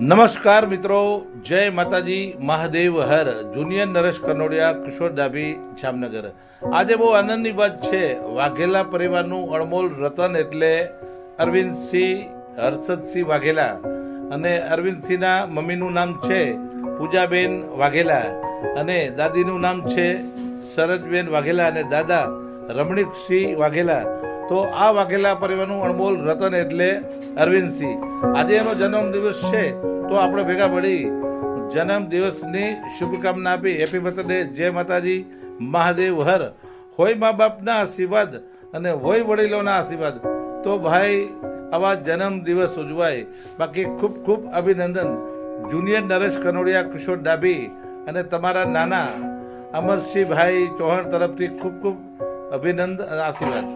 નમસ્કાર મિત્રો, જય માતાજી, મહાદેવ હર. જુનિયર નરેશ કનોડિયા, કિશોર ડાભી, જામનગર. આજે બહુ આનંદની વાત છે. વાઘેલા પરિવારનું અણમોલ રતન એટલે અરવિંદસિંહ હર્ષદસિંહ વાઘેલા. અને અરવિંદસિંહના મમ્મીનું નામ છે પૂજાબેન વાઘેલા અને દાદીનું નામ છે સરજબેન વાઘેલા અને દાદા રમણીકસિંહ વાઘેલા. તો આ વાઘેલા પરિવારનું અણમોલ રતન એટલે અરવિંદસિંહ. આજે એનો જન્મદિવસ છે, તો આપણે ભેગા મળી જન્મદિવસની શુભકામના આપી. હેપી બર્થડે, જય માતાજી, મહાદેવ હર. હોય મા બાપના આશીર્વાદ અને હોય વડીલોના આશીર્વાદ તો ભાઈ આવા જન્મદિવસ ઉજવાય. બાકી ખૂબ ખૂબ અભિનંદન જુનિયર નરેશ કનોડિયા, કિશોર ડાભી અને તમારા નાના અમરસિંહભાઈ ચૌહાણ તરફથી ખૂબ ખૂબ અભિનંદન, આશીર્વાદ.